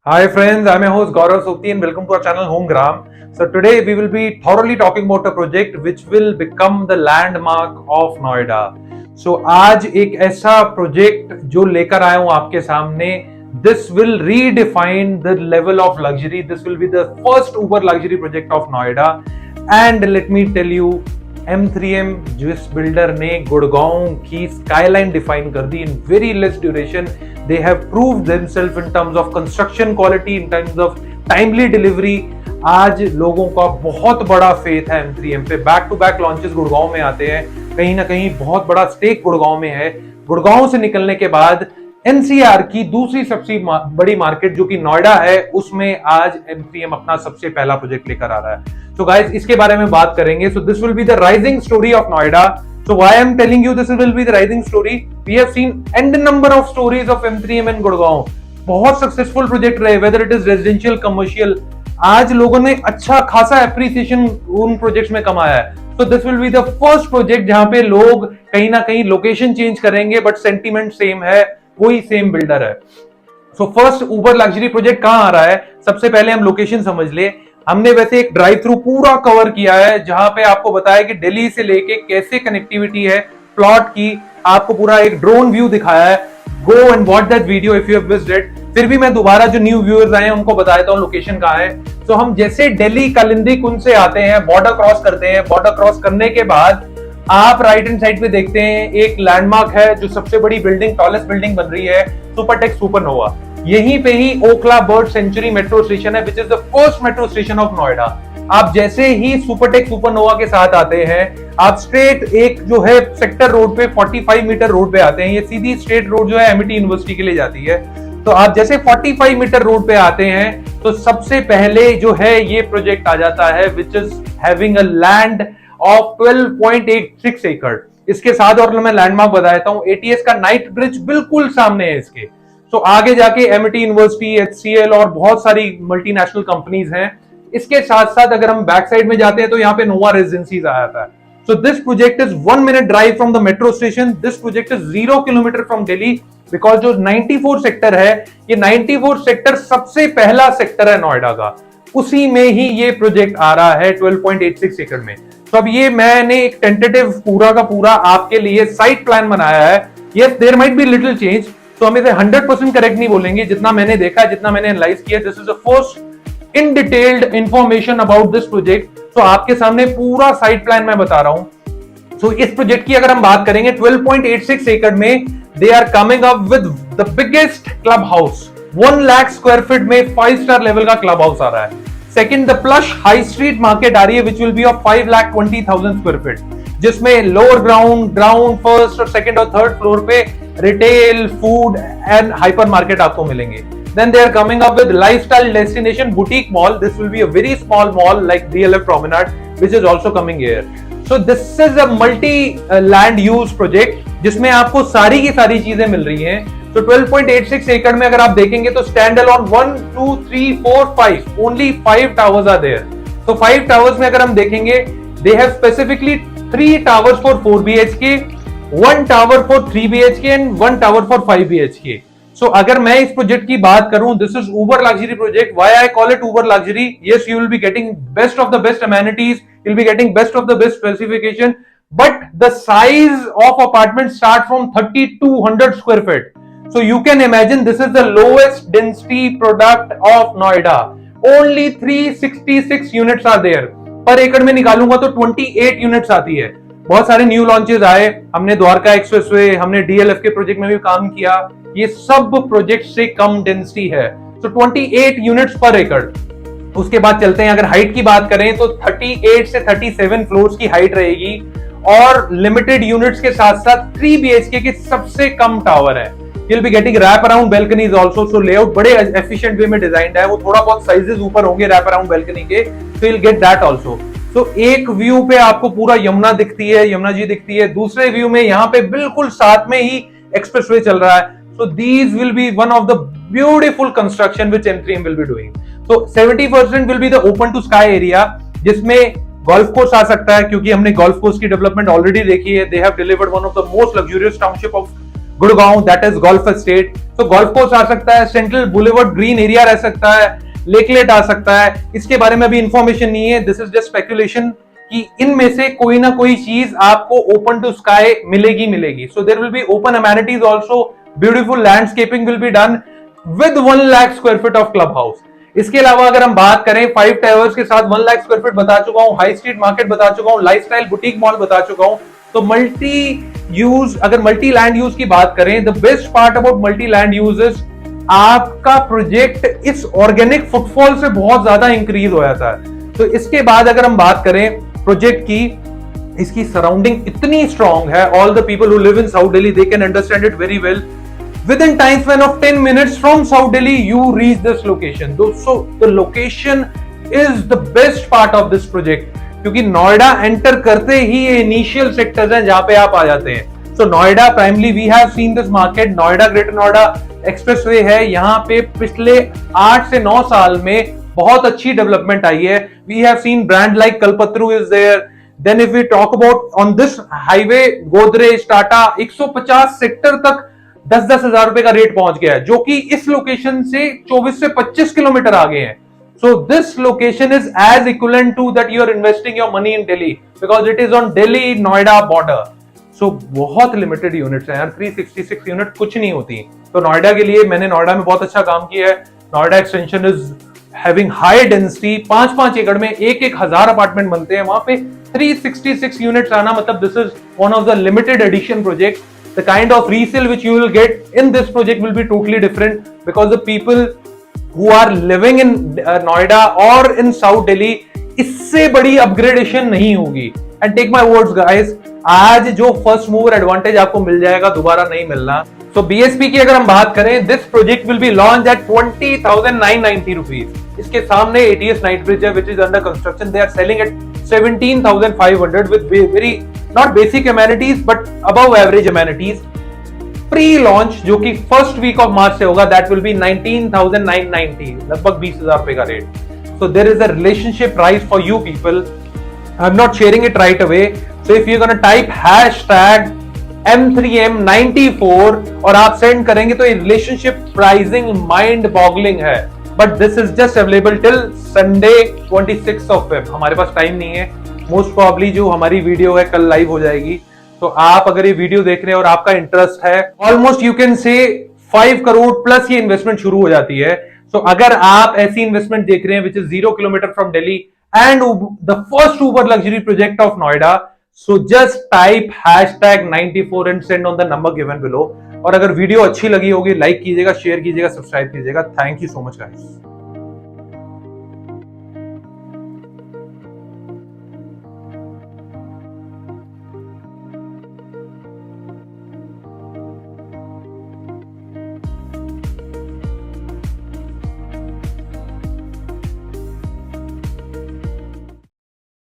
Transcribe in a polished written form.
Hi friends, I'm your host Gaurav Sukti and welcome to our channel Homegram. So today we will be thoroughly talking about a project which will become the landmark of Noida. So आज एक ऐसा project जो लेकर आया हूं आपके सामने. This will redefine the level of luxury. This will be the first uber luxury project of Noida. And let me tell you, M3M जिस बिल्डर ने गुड़गांव की स्काईलाइन डिफाइन कर दी in very less duration, they have proved themselves in terms of construction quality, in terms of timely delivery. आज लोगों का बहुत बड़ा फेथ है M3M पे. Back to back launches Gurgaon में आते हैं, कहीं ना कहीं बहुत बड़ा स्टेक गुड़गांव में है. गुड़गांव से निकलने के बाद एनसीआर की दूसरी सबसे बड़ी मार्केट जो कि नोएडा है, उसमें आज M3M अपना सबसे पहला प्रोजेक्ट लेकर आ रहा है. So guys, इसके बारे में बात करेंगे. So this will be the rising story of Noida. So why I'm telling you this will be the rising story? We have seen n number of stories of M3M and Gurgaon. बहुत successful project रहे, whether it is residential, commercial. आज लोगों ने अच्छा खासा appreciation उन projects में कमाया है. So this will be the first project जहां पे लोग कहीं ना कहीं लोकेशन चेंज करेंगे, बट सेंटीमेंट सेम है, वही सेम बिल्डर है. So first उबर लग्जरी प्रोजेक्ट कहां आ रहा है? सबसे पहले हम लोकेशन समझ ले. हमने वैसे एक ड्राइव थ्रू पूरा कवर किया है जहां पे आपको बताया कि दिल्ली से लेके कैसे कनेक्टिविटी है प्लॉट की. आपको पूरा एक ड्रोन व्यू दिखाया है. Go and watch that video if you have missed it. फिर भी मैं दोबारा जो न्यू व्यूअर्स आए हैं उनको बता देता हूं लोकेशन कहां है. तो हम जैसे दिल्ली कालिंदी कुंज से आते हैं, बॉर्डर क्रॉस करते हैं. बॉर्डर क्रॉस करने के बाद आप राइट हैंड साइड पे देखते हैं एक लैंडमार्क है, जो सबसे बड़ी बिल्डिंग, टॉलेस्ट बिल्डिंग बन रही है, सुपरटेक सुपरनोवा. यहीं पे ही Okhla bird sanctuary metro station है, which is the first metro station of Noida. आप जैसे ही सुपरटेक सुपरनोवा के साथ आते हैं, आप स्ट्रेट एक जो है सेक्टर रोड पे 45 मीटर रोड पे आते हैं. ये सीधी स्ट्रेट रोड जो है एमिटी यूनिवर्सिटी के लिए जाती है. तो आप जैसे 45 मीटर रोड पे आते हैं तो सबसे पहले जो है ये प्रोजेक्ट आ जाता है, which is having a land of 12.86 एकड़. इसके साथ और मैं लैंडमार्क बता देता हूं, एटीएस का नाइट ब्रिज बिल्कुल सामने है इसके. तो आगे जाके एमिटी यूनिवर्सिटी, एचसीएल और बहुत सारी मल्टीनेशनल कंपनीज हैं. इसके साथ साथ अगर हम बैक साइड में जाते हैं तो यहाँ पे नोवा रेजिडेंसीज आ जाता है. So this project is 1 minute drive from the metro station. This project is 0 kilometre from Delhi, because जो 94 सेक्टर है, ये 94 सेक्टर सबसे पहला सेक्टर है नोएडा का. उसी में ही ये प्रोजेक्ट आ रहा है 12.86 एकड़ में. तो अब ये मैंने एक टेंटेटिव पूरा का पूरा आपके लिए साइट प्लान बनाया है. Yes, there might be little change, तो हम इसे 100% करेक्ट नहीं बोलेंगे. जितना मैंने देखा, जितना मैंने एनालाइज किया, this is the first in detailed information about this project. तो आपके सामने पूरा साइट प्लान मैं बता रहा हूं. तो इस प्रोजेक्ट की अगर हम बात करेंगे, 12.86 एकड़ में they are coming up with the biggest club house. 1 lakh square feet में 5 स्टार लेवल का क्लब हाउस आ रहा है. Second, the plush high street market आ रही है, which will be of 5,20,000 square feet, जिसमें लोअर ग्राउंड, फर्स्ट और सेकंड और थर्ड फ्लोर पे retail, food and hyper market आपको मिलेंगे. Then they are coming up with lifestyle destination boutique mall. This will be a very small mall like DLF Promenade, which is also coming here. So this is a multi land use project जिसमें आपको सारी की सारी चीजें मिल रही हैं. तो 12.86 acre में अगर आप देखेंगे तो stand alone 1, 2, 3, 4, 5, only 5 towers are there. तो 5 towers में अगर हम देखेंगे, they have specifically 3 towers for 4 BHK, 1 tower for 3 BHK and 1 tower for 5 BHK. So अगर मैं इस प्रोजेक्ट की बात करूं, this is uber luxury project. Why I call it uber luxury? Yes, you will be getting best of the best amenities, you'll be getting best of the best specification, but the size of apartments start from 3,200 square feet. So you can imagine this is the lowest density product of Noida. Only 366 units are there. पर एकड़ में निकालूंगा तो 28 units आती है. बहुत सारे new launches आए, हमने द्वारका एक्सप्रेसवे, हमने डीएलएफ के प्रोजेक्ट में भी काम किया. ये सब प्रोजेक्ट से कम डेंसिटी है. तो 28 यूनिट्स पर एकड़. उसके बाद चलते हैं, अगर हाइट की बात करें तो 38 से 37 फ्लोर्स की हाइट रहेगी, और लिमिटेड यूनिट्स के साथ साथ 3 BHK के सबसे कम टावर है. You'll be getting wrap around balconies also. So layout बड़े efficient way में डिजाइन्ड है. वो थोड़ा बहुत साइजेस ऊपर होंगे wrap around balcony के, so you'll get that also. तो एक व्यू पे आपको पूरा यमुना दिखती है, यमुना जी दिखती है. दूसरे व्यू में यहाँ पे बिल्कुल साथ में ही एक्सप्रेसवे चल रहा है. So these will be one of the beautiful construction which M3M will be doing. So 70% will be the open to sky area, जिसमें गोल्फ कोर्स आ सकता है, क्योंकि हमने गोल्फ कोर्स की डेवलपमेंट ऑलरेडी देखी है. They have delivered one of the most luxurious township of Gurgaon, that is golf estate. तो golf course आ सकता है, सेंट्रल बुलेवर्ड ग्रीन एरिया रह सकता है, लेकलेट आ सकता है। इसके बारे में अभी इंफॉर्मेशन नहीं है, दिस इज जस्ट स्पेकुलेशन कि इनमें से कोई ना कोई चीज आपको ओपन टू स्काई मिलेगी। So there will be open amenities also, beautiful landscaping will be done with 1 lakh square feet of club house. इसके अलावा अगर हम बात करें 5 टावर्स के साथ 1 लाख स्क्वायर फीट बता चुका हूं, हाई स्ट्रीट मार्केट बता चुका हूं, लाइफस्टाइल बुटीक मॉल बता चुका हूं। तो मल्टी यूज, अगर मल्टी लैंड यूज की बात करें, the best part about multi land use is आपका प्रोजेक्ट इस ऑर्गेनिक फुटफॉल से बहुत ज्यादा इंक्रीज हो जाता है। तो इसके बाद अगर हम बात करें प्रोजेक्ट की, इसकी सराउंडिंग इतनी स्ट्रांग है, all the people who live in south Delhi they can understand it very well. Within time span of 10 minutes from South Delhi, you reach this location. So the location is the best part of this project. क्योंकि Noida enter करते ही ये initial sectors हैं जहां पे आप आ जाते हैं। So Noida primarily we have seen this market, Noida Greater Noida expressway है, यहाँ पे पिछले 8 से 9 साल में बहुत अच्छी डेवलपमेंट आई है। We have seen brand like Kalpataru is there. Then if we talk about on this highway, Godrej, Tata, 150 sector तक 10-10 हजार रुपए का रेट पहुंच गया है, जो कि इस लोकेशन से 24 से 25 किलोमीटर आगे है। So this location is as equivalent to that you are investing your money in Delhi, because it is on Delhi Noida border. So बहुत लिमिटेड यूनिट्स हैं यार, 366 यूनिट कुछ नहीं होती। तो नोएडा के लिए मैंने नोएडा में बहुत अच्छा काम किया है। Noida extension is having high density, 5-5 एकड़ में 1-1 हजार अपार्टमेंट बनते हैं वहां पे। 366 यूनिट्स आना मतलब this is one of the limited edition project. The kind of resale which you will get in this project will be totally different, because the people who are living in Noida or in South Delhi, इससे बड़ी upgradation नहीं होगी। And take my words guys, आज जो first mover advantage आपको मिल जाएगा दोबारा नहीं मिलना। तो BSP की अगर हम बात करें, this project will be launched at 20,990 rupees. इसके सामने ATS नाइट ब्रिज है which is under construction. They are selling at 17,500 with very not basic amenities but above average amenities. Pre-launch जो कि फर्स्ट वीक ऑफ मार्च से होगा, that will be 19,990, लगभग 20,000 रुपए का rate. So there is a relationship price for you people. I'm not sharing it right away. So if you're gonna type hashtag M3M94 और आप send करेंगे तो ये रिलेशनशिप प्राइसिंग माइंड बॉगलिंग है। But this is just available till Sunday 26 of Feb. हमारे पास time नहीं है, most probably जो हमारी वीडियो है कल लाइव हो जाएगी। तो आप अगर ये वीडियो देख रहे हैं और आपका इंटरेस्ट है, almost you can say 5 crore plus ये इन्वेस्टमेंट शुरू हो जाती है। सो अगर आप ऐसी इन्वेस्टमेंट देख रहे हैं which is 0 kilometre from Delhi and the first Uber luxury project of Noida, so just type hashtag 94 and send on the number given below. और अगर वीडियो अच्छी लगी होगी, लाइक कीजिएगा, शेयर कीजिएगा, सब्सक्राइब कीजिएगा। Thank you so much guys.